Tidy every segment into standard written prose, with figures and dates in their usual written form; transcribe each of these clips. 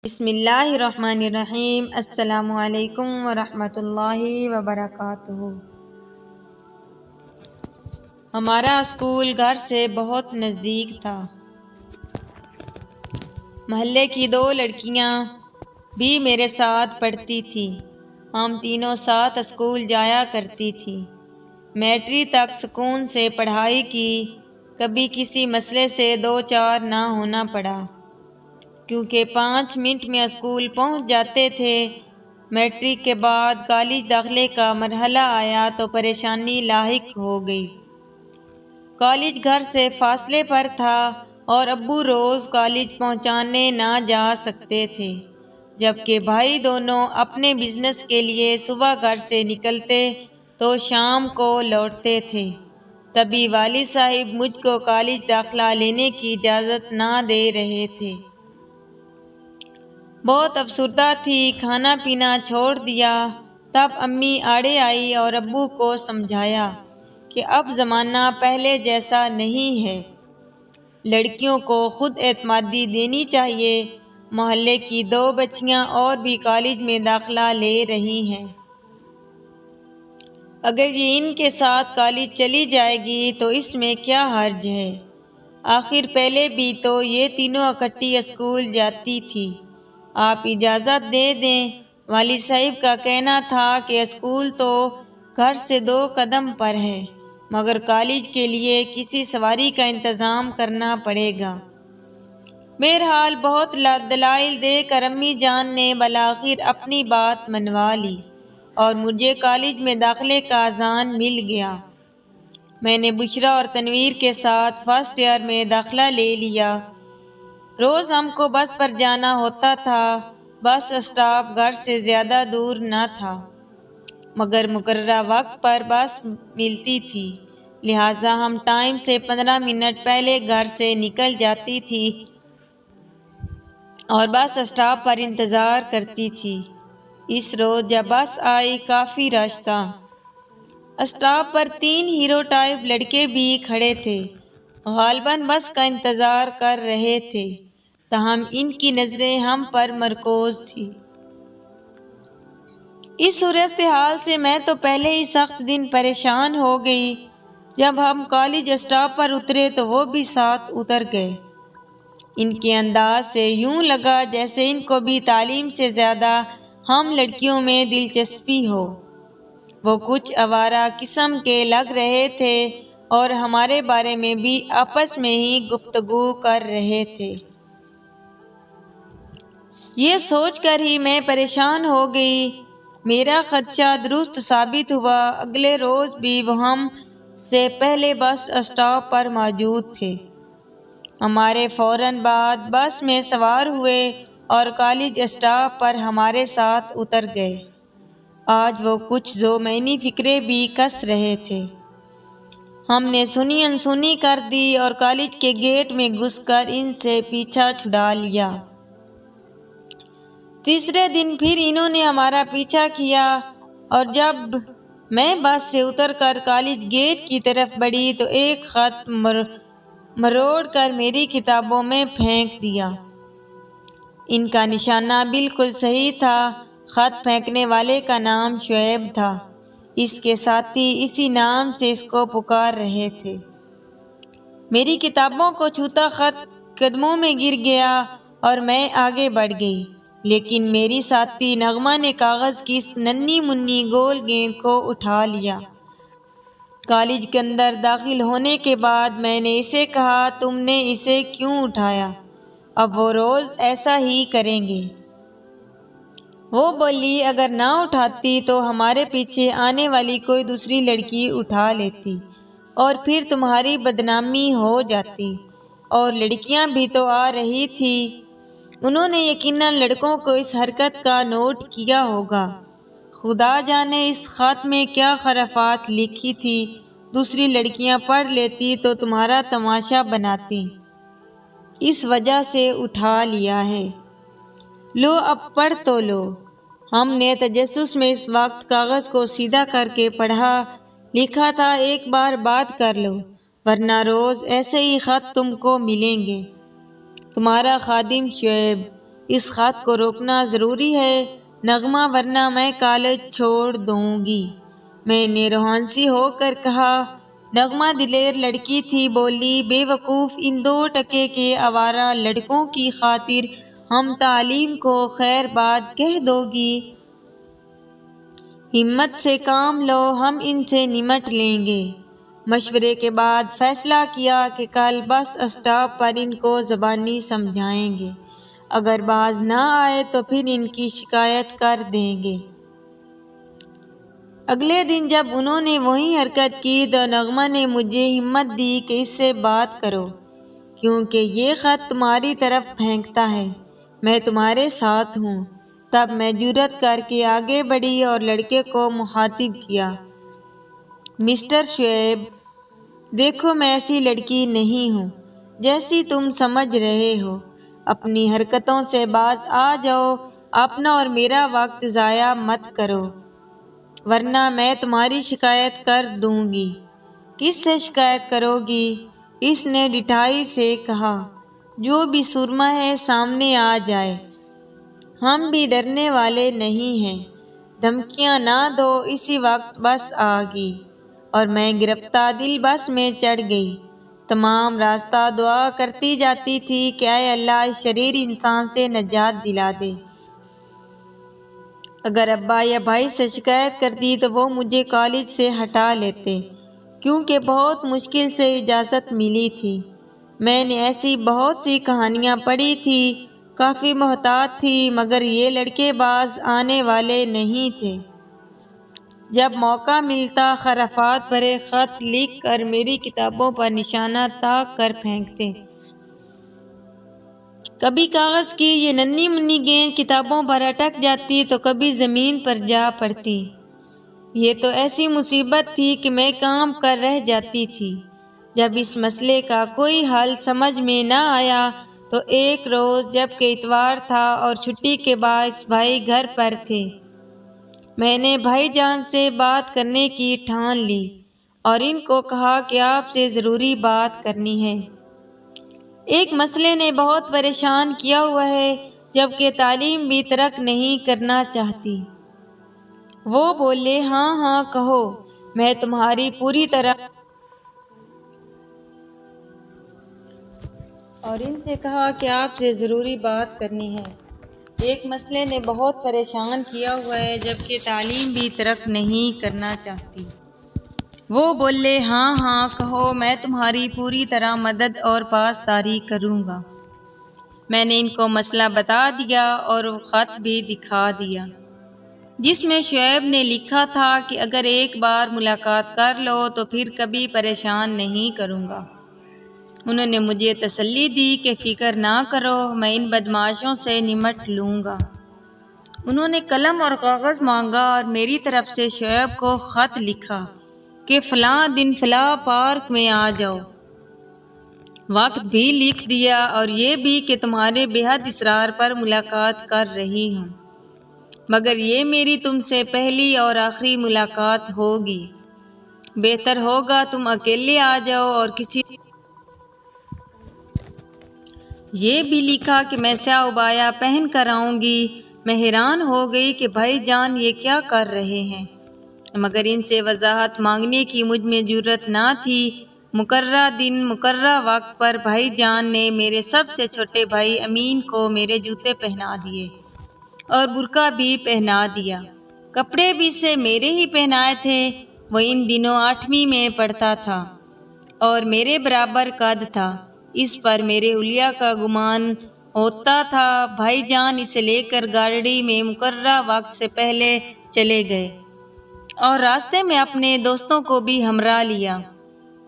بسم اللہ الرحمن الرحیم۔ السلام علیکم ورحمۃ اللہ وبرکاتہ۔ ہمارا اسکول گھر سے بہت نزدیک تھا۔ محلے کی 2 لڑکیاں بھی میرے ساتھ پڑھتی تھیں۔ ہم تینوں ساتھ اسکول جایا کرتی تھیں۔ میٹرک تک سکون سے پڑھائی کی، کبھی کسی مسئلے سے 2 چار نہ ہونا پڑا، کیونکہ 5 منٹ میں اسکول پہنچ جاتے تھے۔ میٹرک کے بعد کالج داخلے کا مرحلہ آیا تو پریشانی لاحق ہو گئی۔ کالج گھر سے فاصلے پر تھا اور ابو روز کالج پہنچانے نہ جا سکتے تھے، جبکہ بھائی دونوں اپنے بزنس کے لیے صبح گھر سے نکلتے تو شام کو لوٹتے تھے۔ تبھی والد صاحب مجھ کو کالج داخلہ لینے کی اجازت نہ دے رہے تھے۔ بہت افسردہ تھی، کھانا پینا چھوڑ دیا۔ تب امی آڑے آئی اور ابو کو سمجھایا کہ اب زمانہ پہلے جیسا نہیں ہے، لڑکیوں کو خود اعتمادی دینی چاہیے۔ محلے کی 2 بچیاں اور بھی کالج میں داخلہ لے رہی ہیں، اگر یہ ان کے ساتھ کالج چلی جائے گی تو اس میں کیا حرج ہے؟ آخر پہلے بھی تو یہ تینوں اکٹھی اسکول جاتی تھی، آپ اجازت دے دیں۔ والد صاحب کا کہنا تھا کہ اسکول تو گھر سے 2 قدم پر ہے، مگر کالج کے لیے کسی سواری کا انتظام کرنا پڑے گا۔ بہرحال بہت دلائل دے کر امی جان نے بالآخر اپنی بات منوا لی اور مجھے کالج میں داخلے کا اذعان مل گیا۔ میں نے بشریٰ اور تنویر کے ساتھ فرسٹ ایئر میں داخلہ لے لیا۔ روز ہم کو بس پر جانا ہوتا تھا۔ بس اسٹاپ گھر سے زیادہ دور نہ تھا، مگر مقررہ وقت پر بس ملتی تھی، لہٰذا ہم ٹائم سے 15 منٹ پہلے گھر سے نکل جاتی تھی اور بس اسٹاپ پر انتظار کرتی تھی۔ اس روز جب بس آئی، کافی رش تھا۔ اسٹاپ پر 3 ہیرو ٹائپ لڑکے بھی کھڑے تھے، غالباً بس کا انتظار کر رہے تھے، تاہم ان کی نظریں ہم پر مرکوز تھیں۔ اس صورتحال سے میں تو پہلے ہی سخت دن پریشان ہو گئی۔ جب ہم کالج اسٹاپ پر اترے تو وہ بھی ساتھ اتر گئے۔ ان کے انداز سے یوں لگا جیسے ان کو بھی تعلیم سے زیادہ ہم لڑکیوں میں دلچسپی ہو۔ وہ کچھ آوارہ قسم کے لگ رہے تھے اور ہمارے بارے میں بھی آپس میں ہی گفتگو کر رہے تھے۔ یہ سوچ کر ہی میں پریشان ہو گئی۔ میرا خدشہ درست ثابت ہوا۔ اگلے روز بھی وہ ہم سے پہلے بس اسٹاپ پر موجود تھے۔ ہمارے فوراً بعد بس میں سوار ہوئے اور کالج اسٹاپ پر ہمارے ساتھ اتر گئے۔ آج وہ کچھ ذو معنی فکریں بھی کس رہے تھے۔ ہم نے سنی انسنی کر دی اور کالج کے گیٹ میں گھس کر ان سے پیچھا چھڑا لیا۔ تیسرے دن پھر انہوں نے ہمارا پیچھا کیا اور جب میں بس سے اتر کر کالج گیٹ کی طرف بڑھی تو ایک خط مروڑ کر میری کتابوں میں پھینک دیا۔ ان کا نشانہ بالکل صحیح تھا۔ خط پھینکنے والے کا نام شعیب تھا۔ اس کے ساتھی اسی نام سے اس کو پکار رہے تھے۔ میری کتابوں کو چھوتا خط قدموں میں گر گیا اور میں آگے بڑھ گئی، لیکن میری ساتھی نغمہ نے کاغذ کی اس ننھی منھی گول گیند کو اٹھا لیا۔ کالج کے اندر داخل ہونے کے بعد میں نے اسے کہا، تم نے اسے کیوں اٹھایا؟ اب وہ روز ایسا ہی کریں گے۔ وہ بولی، اگر نہ اٹھاتی تو ہمارے پیچھے آنے والی کوئی دوسری لڑکی اٹھا لیتی اور پھر تمہاری بدنامی ہو جاتی۔ اور لڑکیاں بھی تو آ رہی تھیں۔ انہوں نے یقیناً لڑکوں کو اس حرکت کا نوٹ کیا ہوگا۔ خدا جانے اس خط میں کیا خرافات لکھی تھی، دوسری لڑکیاں پڑھ لیتی تو تمہارا تماشا بناتی، اس وجہ سے اٹھا لیا ہے۔ لو اب پڑھ تو لو۔ ہم نے تجسس میں اس وقت کاغذ کو سیدھا کر کے پڑھا۔ لکھا تھا، ایک بار بات کر لو ورنہ روز ایسے ہی خط تم کو ملیں گے۔ تمہارا خادم شعیب۔ اس خط کو روکنا ضروری ہے نغمہ، ورنہ میں کالج چھوڑ دوں گی۔ میں نے روحانسی ہو کر کہا۔ نغمہ دلیر لڑکی تھی، بولی، بے وقوف، ان 2 کے آوارہ لڑکوں کی خاطر ہم تعلیم کو خیر باد کہہ دو گی؟ ہمت سے کام لو، ہم ان سے نمٹ لیں گے۔ مشورے کے بعد فیصلہ کیا کہ کل بس اسٹاپ پر ان کو زبانی سمجھائیں گے، اگر باز نہ آئے تو پھر ان کی شکایت کر دیں گے۔ اگلے دن جب انہوں نے وہی حرکت کی تو نغمہ نے مجھے ہمت دی کہ اس سے بات کرو، کیونکہ یہ خط تمہاری طرف پھینکتا ہے، میں تمہارے ساتھ ہوں۔ تب میں جرأت کر کے آگے بڑھی اور لڑکے کو مخاطب کیا، مسٹر شعیب، دیکھو میں ایسی لڑکی نہیں ہوں جیسی تم سمجھ رہے ہو، اپنی حرکتوں سے باز آ جاؤ، اپنا اور میرا وقت ضائع مت کرو، ورنہ میں تمہاری شکایت کر دوں گی۔ کس سے شکایت کرو گی؟ اس نے ڈٹھائی سے کہا۔ جو بھی سرما ہے سامنے آ جائے، ہم بھی ڈرنے والے نہیں ہیں، دھمکیاں نہ دو۔ اسی وقت بس آ گئی اور میں گرفتہ دل بس میں چڑھ گئی۔ تمام راستہ دعا کرتی جاتی تھی کہ اے اللہ اس شریر انسان سے نجات دلا دے۔ اگر ابا یا بھائی سے شکایت کرتی تو وہ مجھے کالج سے ہٹا لیتے، کیونکہ بہت مشکل سے اجازت ملی تھی۔ میں نے ایسی بہت سی کہانیاں پڑھی تھی، کافی محتاط تھی، مگر یہ لڑکے باز آنے والے نہیں تھے۔ جب موقع ملتا خرافات بھرے خط لکھ کر میری کتابوں پر نشانہ تاک کر پھینکتے۔ کبھی کاغذ کی یہ ننھی منھی گیند کتابوں پر اٹک جاتی تو کبھی زمین پر جا پڑتی۔ یہ تو ایسی مصیبت تھی کہ میں کام کر رہ جاتی تھی۔ جب اس مسئلے کا کوئی حل سمجھ میں نہ آیا تو ایک روز جب کہ اتوار تھا اور چھٹی کے باعث بھائی گھر پر تھے، میں نے بھائی جان سے بات کرنے کی ٹھان لی اور ان کو کہا کہ آپ سے ضروری بات کرنی ہے۔ ایک مسئلے نے بہت پریشان کیا ہوا ہے، جبکہ تعلیم بھی ترک نہیں کرنا چاہتی۔ وہ بولے، ہاں ہاں کہو، میں تمہاری پوری طرح، اور ان سے کہا کہ آپ سے ضروری بات کرنی ہے۔ ایک مسئلے نے بہت پریشان کیا ہوا ہے، جبکہ تعلیم بھی ترک نہیں کرنا چاہتی۔ وہ بولے، ہاں ہاں کہو، میں تمہاری پوری طرح مدد اور پاسداری کروں گا۔ میں نے ان کو مسئلہ بتا دیا اور وہ خط بھی دکھا دیا، جس میں شعیب نے لکھا تھا کہ اگر ایک بار ملاقات کر لو تو پھر کبھی پریشان نہیں کروں گا۔ انہوں نے مجھے تسلی دی کہ فکر نہ کرو، میں ان بدماشوں سے نمٹ لوں گا۔ انہوں نے قلم اور کاغذ مانگا اور میری طرف سے شعیب کو خط لکھا کہ فلاں دن فلاں پارک میں آ جاؤ۔ وقت بھی لکھ دیا اور یہ بھی کہ تمہارے بے حد اصرار پر ملاقات کر رہی ہوں، مگر یہ میری تم سے پہلی اور آخری ملاقات ہوگی۔ بہتر ہوگا تم اکیلے آ جاؤ اور کسی، یہ بھی لکھا کہ میں سیاہ عبایا پہن کر آؤں گی۔ میں حیران ہو گئی کہ بھائی جان یہ کیا کر رہے ہیں، مگر ان سے وضاحت مانگنے کی مجھ میں جرأت نہ تھی۔ مقررہ دن مقررہ وقت پر بھائی جان نے میرے سب سے چھوٹے بھائی امین کو میرے جوتے پہنا دیے اور برقع بھی پہنا دیا۔ کپڑے بھی سے میرے ہی پہنائے تھے۔ وہ ان دنوں 8ویں میں پڑھتا تھا اور میرے برابر قد تھا، اس پر میرے حلیہ کا گمان ہوتا تھا۔ بھائی جان اسے لے کر گاڑی میں مقررہ وقت سے پہلے چلے گئے اور راستے میں اپنے دوستوں کو بھی ہمراہ لیا۔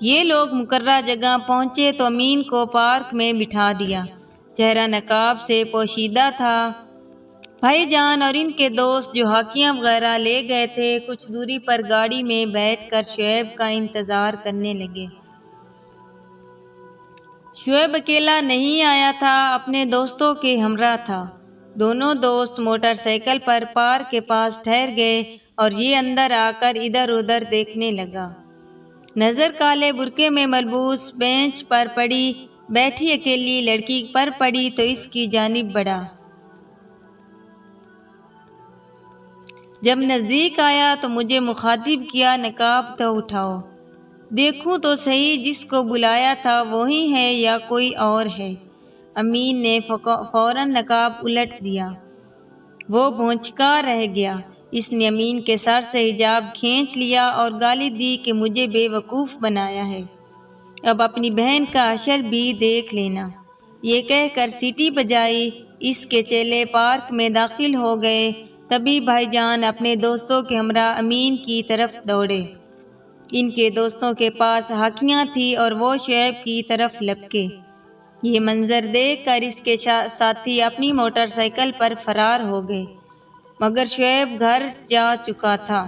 یہ لوگ مقررہ جگہ پہنچے تو امین کو پارک میں بٹھا دیا۔ چہرہ نقاب سے پوشیدہ تھا۔ بھائی جان اور ان کے دوست جو ہاکیاں وغیرہ لے گئے تھے کچھ دوری پر گاڑی میں بیٹھ کر شعیب کا انتظار کرنے لگے۔ شعیب اکیلا نہیں آیا تھا، اپنے دوستوں کے ہمراہ تھا۔ دونوں دوست موٹر سائیکل پر پارک کے پاس ٹھہر گئے اور یہ اندر آ کر ادھر ادھر دیکھنے لگا۔ نظر کالے برقعے میں ملبوس بینچ پر پڑی بیٹھی اکیلی لڑکی پر پڑی تو اس کی جانب بڑھا۔ جب نزدیک آیا تو مجھے مخاطب کیا، نقاب تو اٹھاؤ، دیکھوں تو صحیح جس کو بلایا تھا وہی ہے یا کوئی اور ہے۔ امین نے فوراً نقاب الٹ دیا۔ وہ بھونچکا رہ گیا۔ اس نے امین کے سر سے حجاب کھینچ لیا اور گالی دی کہ مجھے بے وقوف بنایا ہے، اب اپنی بہن کا حشر بھی دیکھ لینا۔ یہ کہہ کر سیٹی بجائی۔ اس کے چیلے پارک میں داخل ہو گئے۔ تبھی بھائی جان اپنے دوستوں کے ہمراہ امین کی طرف دوڑے۔ ان کے دوستوں کے پاس ہاکیاں تھیں اور وہ شعیب کی طرف لپکے۔ یہ منظر دیکھ کر اس کے ساتھی اپنی موٹر سائیکل پر فرار ہو گئے، مگر شعیب گھر جا چکا تھا۔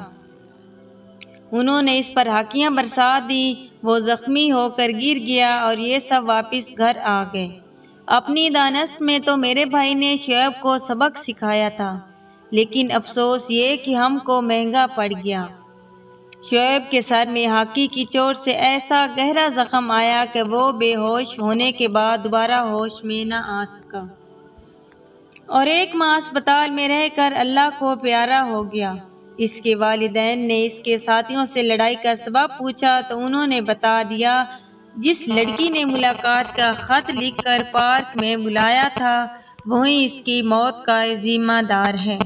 انہوں نے اس پر ہاکیاں برسا دی، وہ زخمی ہو کر گر گیا اور یہ سب واپس گھر آ گئے۔ اپنی دانست میں تو میرے بھائی نے شعیب کو سبق سکھایا تھا، لیکن افسوس یہ کہ ہم کو مہنگا پڑ گیا۔ شعیب کے سر میں ہاکی کی چوٹ سے ایسا گہرا زخم آیا کہ وہ بے ہوش ہونے کے بعد دوبارہ ہوش میں نہ آ سکا اور 1 ماہ اسپتال میں رہ کر اللہ کو پیارا ہو گیا۔ اس کے والدین نے اس کے ساتھیوں سے لڑائی کا سبب پوچھا تو انہوں نے بتا دیا، جس لڑکی نے ملاقات کا خط لکھ کر پارک میں بلایا تھا وہی اس کی موت کا ذمہ دار ہے۔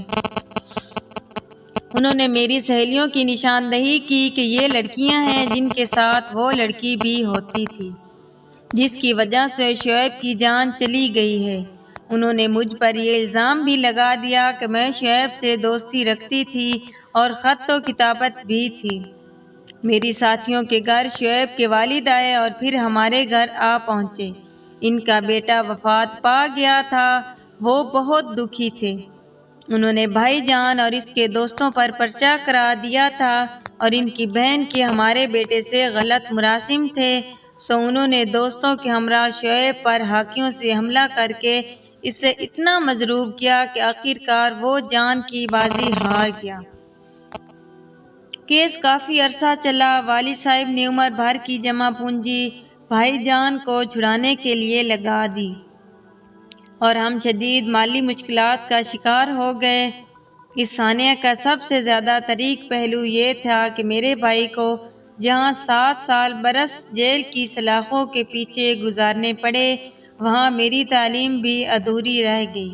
انہوں نے میری سہیلیوں کی نشاندہی کی کہ یہ لڑکیاں ہیں جن کے ساتھ وہ لڑکی بھی ہوتی تھی، جس کی وجہ سے شعیب کی جان چلی گئی ہے۔ انہوں نے مجھ پر یہ الزام بھی لگا دیا کہ میں شعیب سے دوستی رکھتی تھی اور خط و کتابت بھی تھی۔ میری ساتھیوں کے گھر شعیب کے والد آئے اور پھر ہمارے گھر آ پہنچے۔ ان کا بیٹا وفات پا گیا تھا، وہ بہت دکھی تھے۔ انہوں نے بھائی جان اور اس کے دوستوں پر پرچہ کرا دیا تھا اور ان کی بہن کے ہمارے بیٹے سے غلط مراسم تھے، سو انہوں نے دوستوں کے ہمراہ شعیب پر ہاکیوں سے حملہ کر کے اسے اتنا مضروب کیا کہ آخرکار وہ جان کی بازی ہار گیا۔ کیس کافی عرصہ چلا۔ والد صاحب نے عمر بھر کی جمع پونجی بھائی جان کو چھڑانے کے لیے لگا دی اور ہم شدید مالی مشکلات کا شکار ہو گئے۔ اس سانحہ کا سب سے زیادہ تریخ پہلو یہ تھا کہ میرے بھائی کو جہاں 7 سال برس جیل کی سلاخوں کے پیچھے گزارنے پڑے، وہاں میری تعلیم بھی ادھوری رہ گئی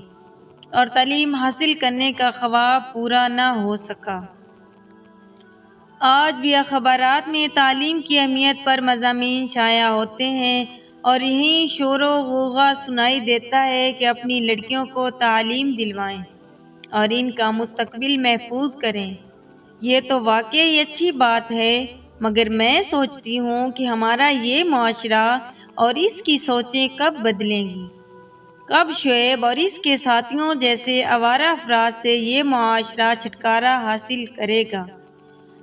اور تعلیم حاصل کرنے کا خواب پورا نہ ہو سکا۔ آج بھی اخبارات میں تعلیم کی اہمیت پر مضامین شائع ہوتے ہیں اور یہی شور و غوغا سنائی دیتا ہے کہ اپنی لڑکیوں کو تعلیم دلوائیں اور ان کا مستقبل محفوظ کریں۔ یہ تو واقعی اچھی بات ہے، مگر میں سوچتی ہوں کہ ہمارا یہ معاشرہ اور اس کی سوچیں کب بدلیں گی؟ کب شعیب اور اس کے ساتھیوں جیسے آوارہ افراد سے یہ معاشرہ چھٹکارا حاصل کرے گا،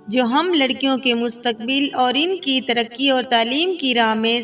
جو ہم لڑکیوں کے مستقبل اور ان کی ترقی اور تعلیم کی راہ میں